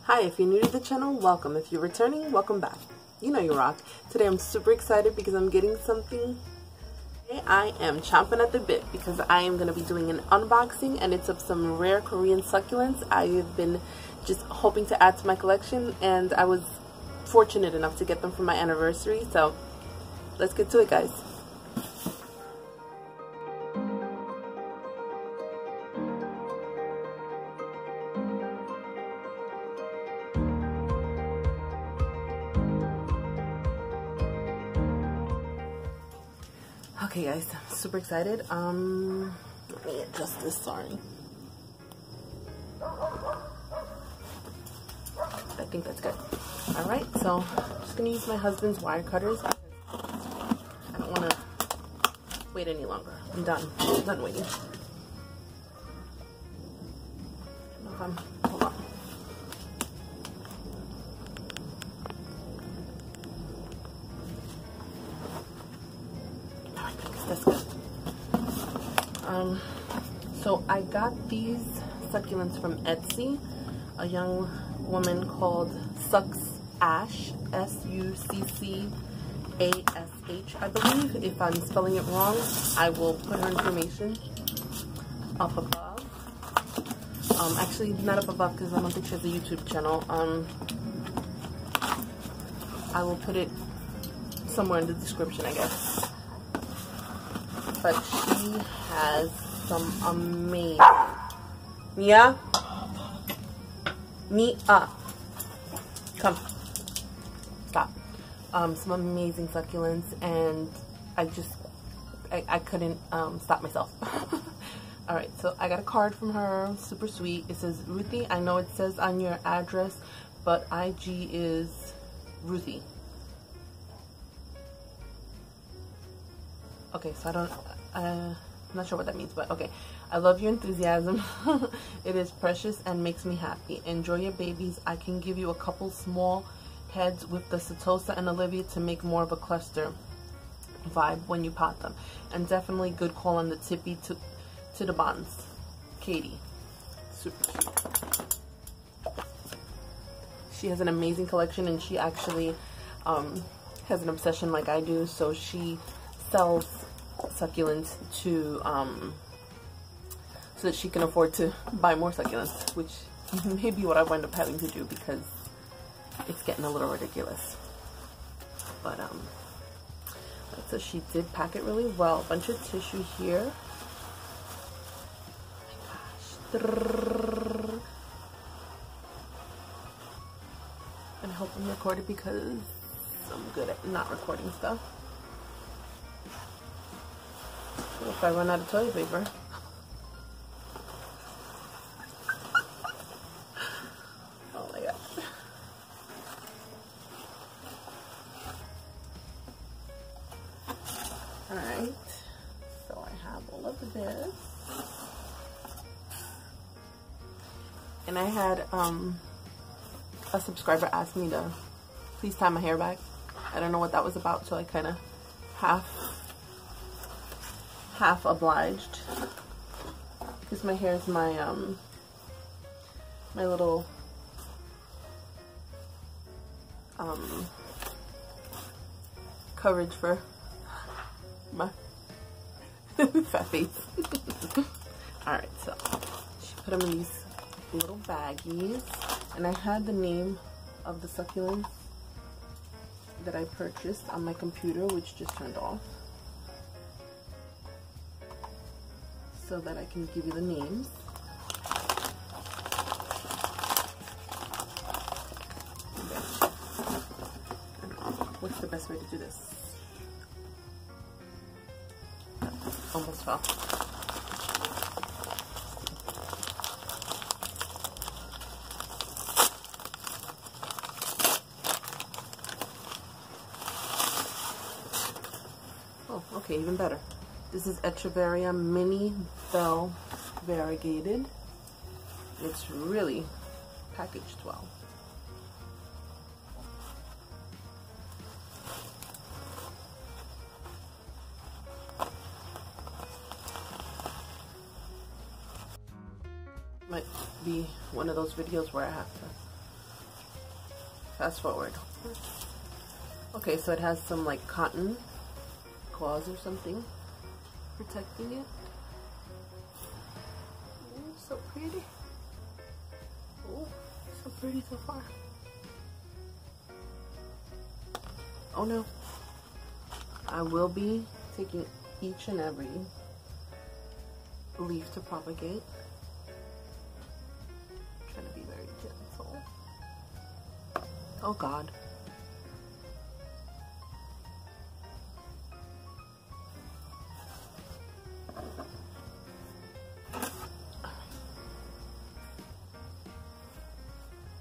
Hi, if you're new to the channel, welcome. If you're returning, welcome back. You know you rock. Today I'm super excited because I'm getting something. Today I am chomping at the bit because I am going to be doing an unboxing, and it's of some rare Korean succulents I've been just hoping to add to my collection, and I was fortunate enough to get them for my anniversary. So let's get to it, guys. Okay guys, I'm super excited. Let me adjust this, sorry. I think that's good. Alright, so I'm just gonna use my husband's wire cutters because I don't wanna wait any longer. I'm done waiting. Hold on. That's good. So I got these succulents from Etsy. A young woman called Succash, S-U-C-C-A-S-H, I believe. If I'm spelling it wrong, I will put her information up above. Actually, not up above because I don't think she has a YouTube channel. I will put it somewhere in the description, I guess. But she has some amazing, Mia, come, stop. Some amazing succulents, and I couldn't stop myself. All right, so I got a card from her, super sweet. It says, Ruthie, I know it says on your address, but IG is Ruthie. Okay, so I'm not sure what that means, but okay. I love your enthusiasm. It is precious and makes me happy. Enjoy your babies. I can give you a couple small heads with the Setosa and Olivia to make more of a cluster vibe when you pot them. And definitely good call on the tippy to the bonds. Katie. Super cute. She has an amazing collection, and she actually has an obsession like I do, so she sells succulents to so that she can afford to buy more succulents, which may be what I wind up having to do because it's getting a little ridiculous. But so she did pack it really well. A bunch of tissue here. Oh my gosh. And I hope I'm recording because I'm good at not recording stuff. If I run out of toilet paper. Oh my god. Alright. So I have all of this. And I had a subscriber ask me to please tie my hair back. I don't know what that was about, so I kind of half obliged because my hair is my my little coverage for my fat face. Alright, so she put them in these little baggies, and I had the name of the succulents that I purchased on my computer, which just turned off, so that I can give you the names. What's the best way to do this? Almost fell. Oh, okay, even better. This is Echeveria Mini Bell Variegated. It's really packaged well. Might be one of those videos where I have to fast forward. Okay, so it has some like cotton claws or something protecting it. Ooh, so pretty. Oh, so pretty so far. Oh no. I will be taking each and every leaf to propagate. I'm trying to be very gentle. Oh God.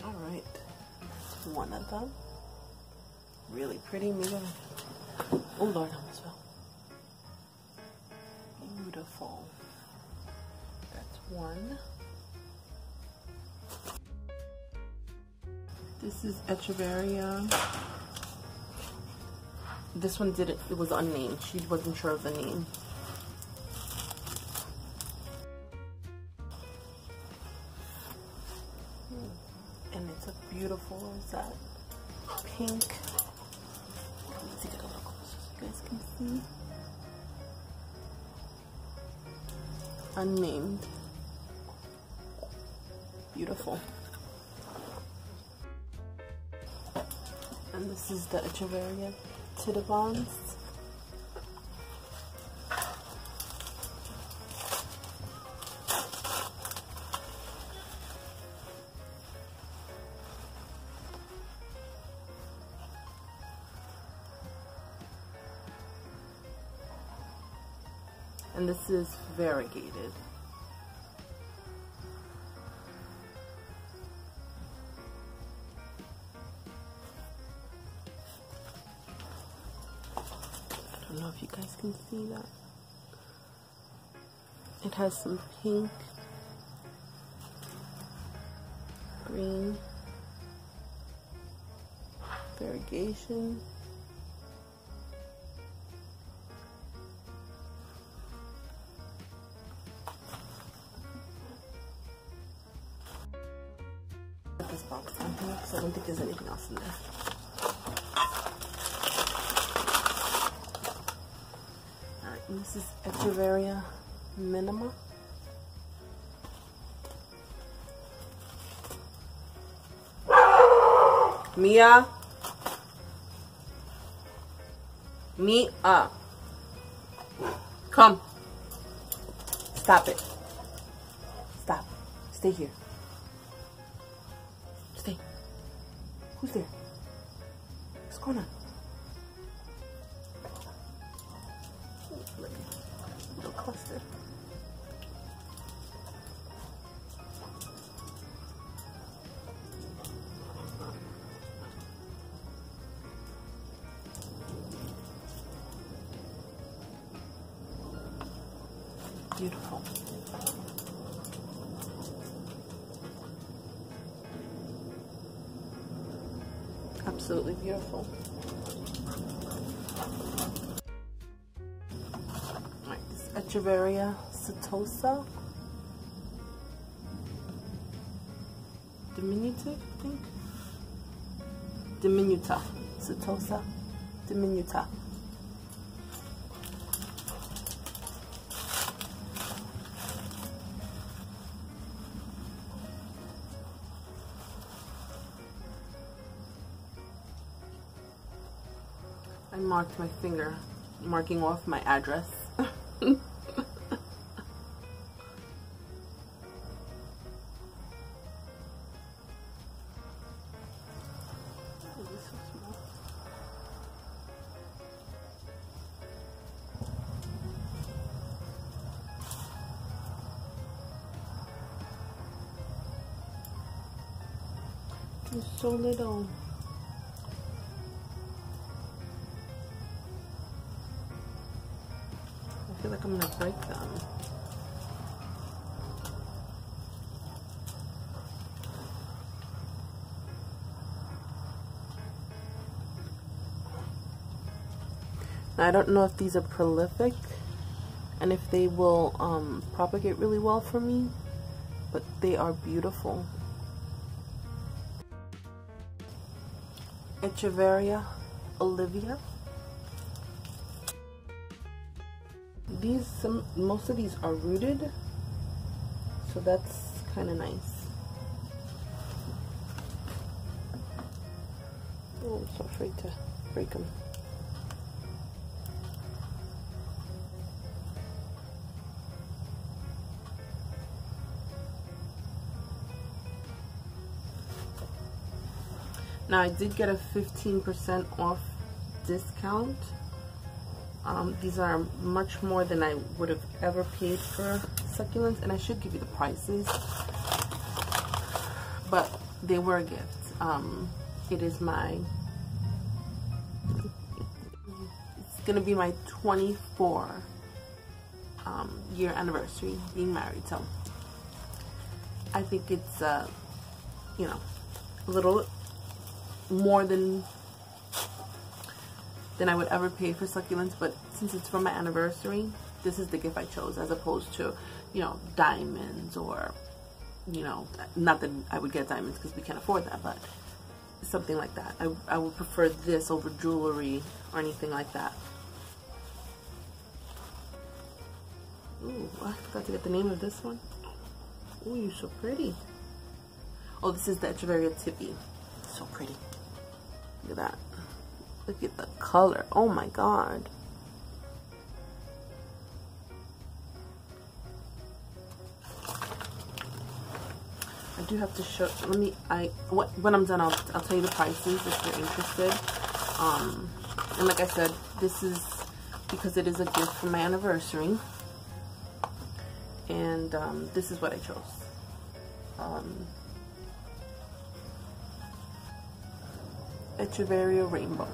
Alright. One of them. Really pretty. Maybe. Oh Lord, I almost fell. Beautiful. That's one. This is Echeveria. This one didn't, it was unnamed. She wasn't sure of the name. And it's a beautiful rosette. Pink. Let's take it a little closer so you guys can see. Unnamed. Beautiful. And this is the Echeveria Titibons. And this is variegated. I don't know if you guys can see that. It has some pink, green, variegation. This box down here because I don't think there's anything else in there. Alright, and this is Echeveria Minima. Mia. Mia. Come. Stop it. Stop. Stay here. Stay. Who's there? What's going on? Little cluster. Beautiful. Absolutely beautiful. Alright, this is Echeveria setosa. Diminutive, I think. Diminuta. Setosa. Diminuta. I marked my finger, marking off my address. They're so little. I feel like I'm gonna break them. Now, I don't know if these are prolific and if they will propagate really well for me, but they are beautiful. Echeveria Olivia. Most of these are rooted, so that's kind of nice. Oh, I'm so afraid to break them. Now I did get a 15% off discount. These are much more than I would have ever paid for succulents, and I should give you the prices, but they were a gift. It is it's gonna be my 24 year anniversary being married, so I think it's you know, a little more than I would ever pay for succulents, but since it's for my anniversary, this is the gift I chose, as opposed to, you know, diamonds, or, you know, not that I would get diamonds because we can't afford that, but something like that. I would prefer this over jewelry or anything like that. Ooh, I forgot to get the name of this one. Ooh, you're so pretty. Oh, this is the Echeveria Tippy. So pretty. Look at that. Look at the color. Oh my god. I do have to show, when I'm done, I'll tell you the prices if you're interested. And like I said, this is because it is a gift for my anniversary, and this is what I chose. Echeveria Rainbow.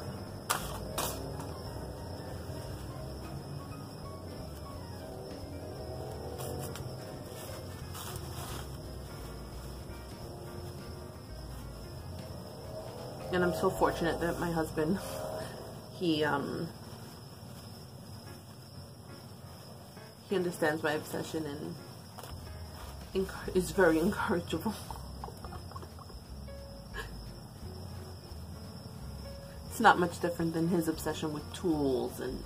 And I'm so fortunate that my husband, he understands my obsession and is very encourageable. It's not much different than his obsession with tools and,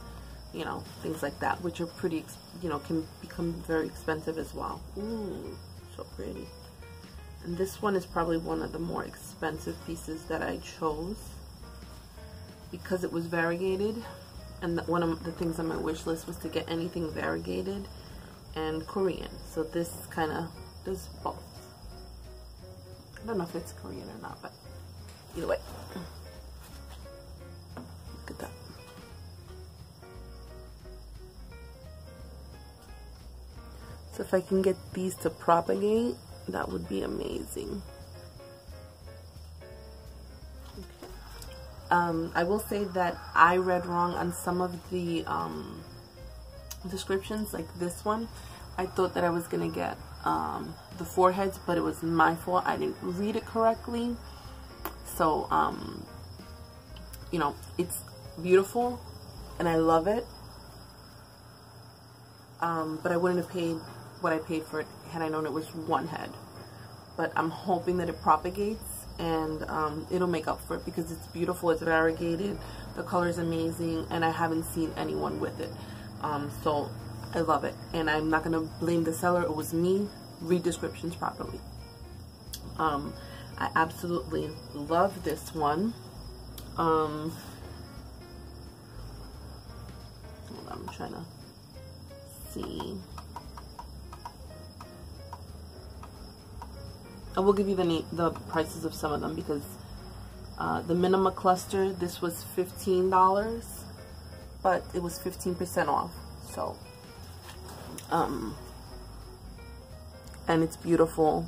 you know, things like that, which are pretty, you know, can become very expensive as well. Ooh, so pretty. And this one is probably one of the more expensive pieces that I chose because it was variegated, and one of the things on my wish list was to get anything variegated and Korean. So this kind of does both. I don't know if it's Korean or not, but either way. Look at that. So if I can get these to propagate, that would be amazing. Okay. I will say that I read wrong on some of the descriptions, like this one. I thought that I was gonna get the foreheads, but it was my fault. I didn't read it correctly. So you know, it's beautiful and I love it, but I wouldn't have paid what I paid for it had I known it was one head. But I'm hoping that it propagates and it'll make up for it because it's beautiful, it's variegated, the color is amazing, and I haven't seen anyone with it. So I love it, and I'm not gonna blame the seller. It was me. Read descriptions properly. I absolutely love this one. Hold on, I'm trying to see. I will give you the prices of some of them because the Minima cluster, this was $15, but it was 15% off. So, and it's beautiful.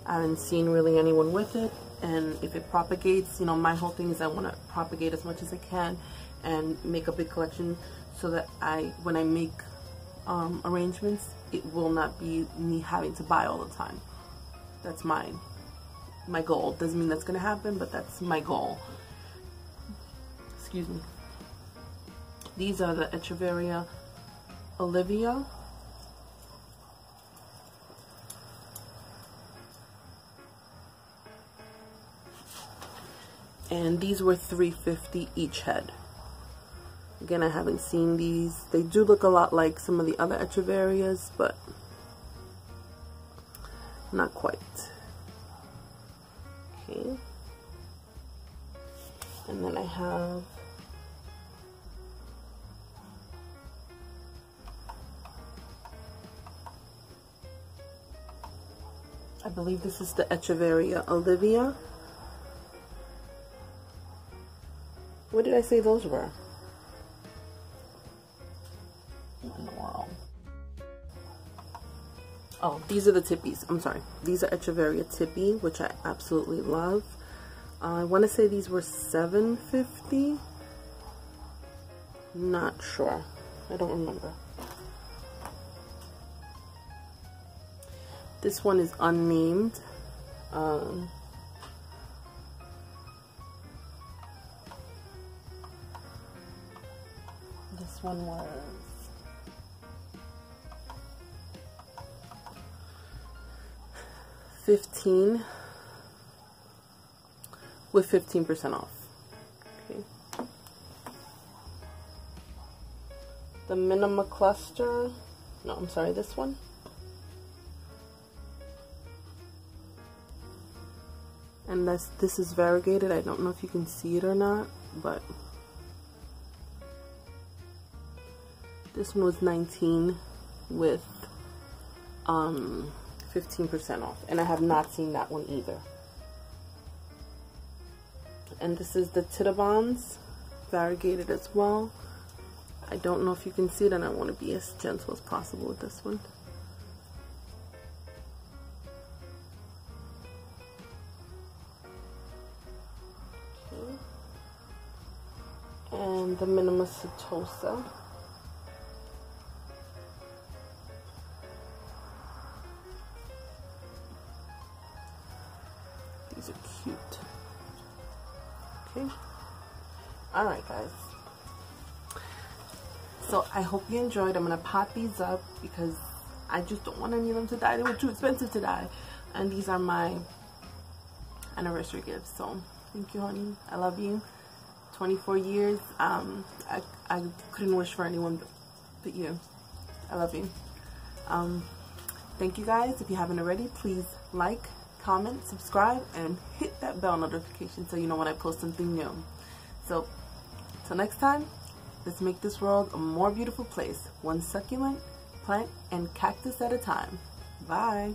I haven't seen really anyone with it, and if it propagates, you know, my whole thing is I want to propagate as much as I can and make a big collection so that when I make arrangements, it will not be me having to buy all the time. That's my goal. Doesn't mean that's gonna happen, but that's my goal. Excuse me. These are the Echeveria Olivia. and these were $3.50 each head. Again, I haven't seen these. They do look a lot like some of the other Echeverias, but not quite. Okay. And then I have I believe this is the Echeveria Olivia. What did I say those were? What in the world? Oh, these are the tippies. I'm sorry. These are Echeveria Tippy, which I absolutely love. I want to say these were $7.50. Not sure. I don't remember. This one is unnamed. This one was $15 with 15% off. Okay. The Minima Cluster. No, I'm sorry, this one. And this is variegated. I don't know if you can see it or not, but this one was $19 with 15% off, and I have not seen that one either. And this is the Tittabons, variegated as well. I don't know if you can see it, and I want to be as gentle as possible with this one. And the Minima Setosa. These are cute. Okay. Alright, guys. So I hope you enjoyed. I'm going to pot these up because I just don't want any of them to die. They were too expensive to die. And these are my anniversary gifts. So thank you, honey. I love you. 24 years. I couldn't wish for anyone but you. I love you. Thank you guys. If you haven't already, please like, comment, subscribe, and hit that bell notification so you know when I post something new. So till next time, let's make this world a more beautiful place, one succulent plant and cactus at a time. Bye.